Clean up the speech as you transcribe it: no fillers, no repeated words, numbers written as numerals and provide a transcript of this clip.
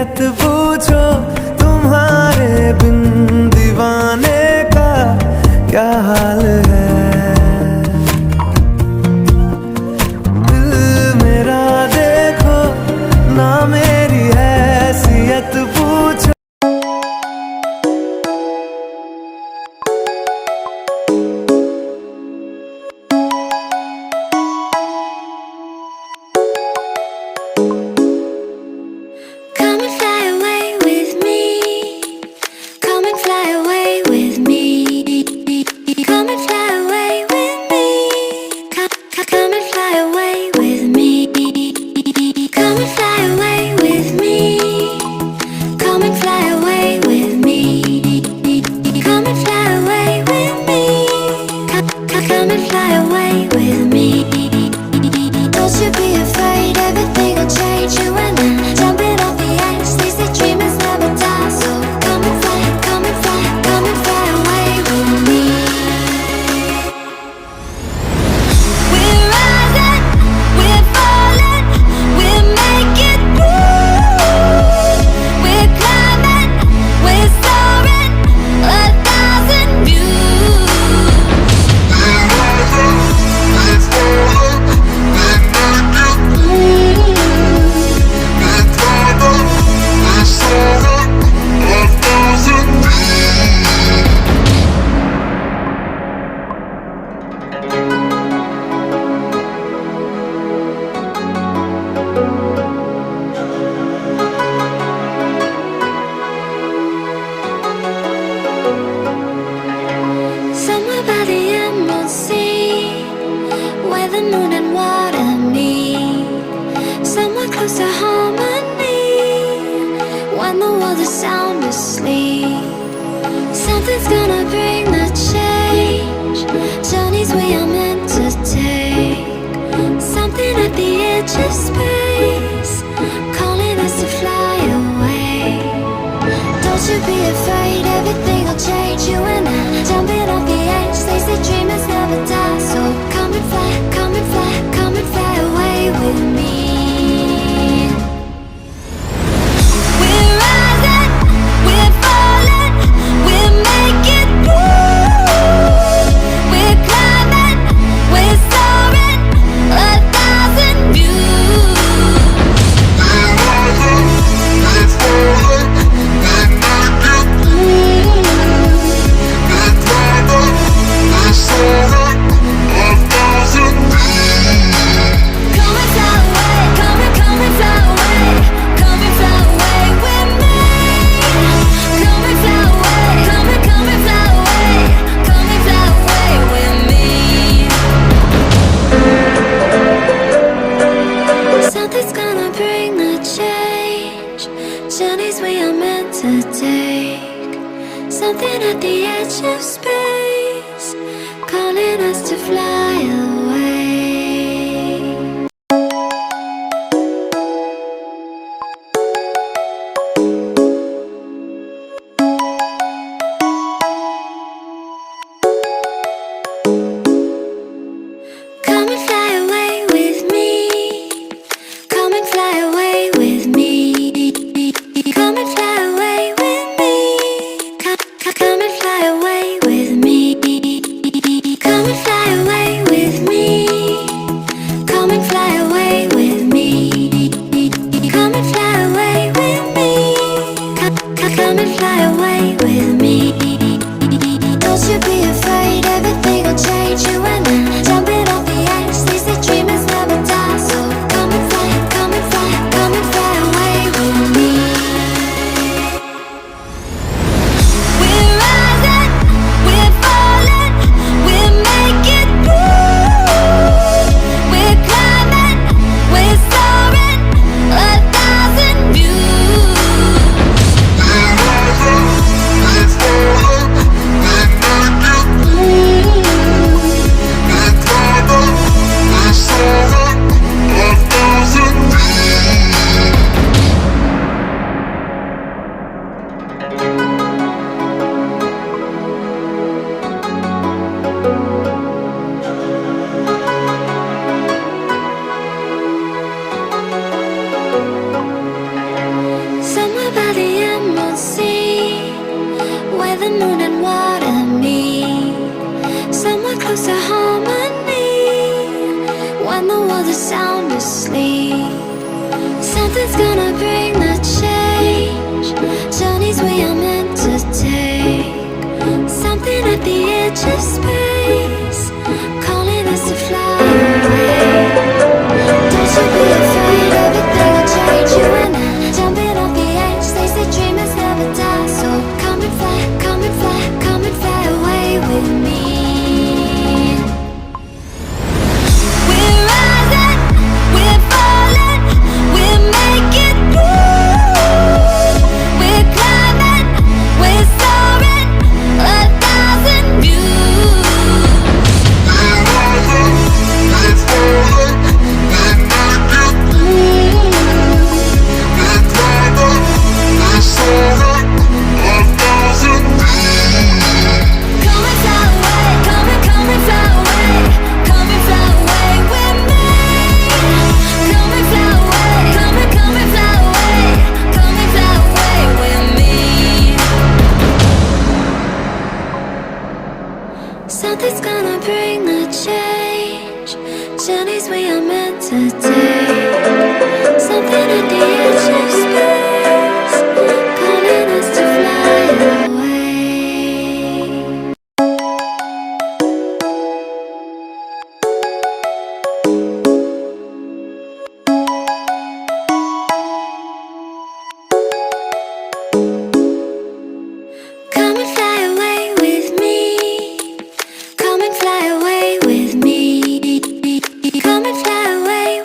हैसियत पूछो, तुम्हारे बिन दीवाने का क्या हाल है। दिल मेरा देखो ना, मेरी हैसियत पूछो। Something's gonna bring the change. Journeys we are meant to take. Something at the edge of space, calling us to fly away. Don't you be afraid, everything will change. You and I, jumping off the edge. They say dreamers never die. So come and fly, come and fly, come and fly away with me. Journeys we are meant to take. Something at the edge of space, calling us to fly away. Come and fly away with me. Come and fly away with me. Come and fly away with me. Come and fly away with me. the moon and water meet somewhere close to harmony. When the world is sound asleep, something's gonna bring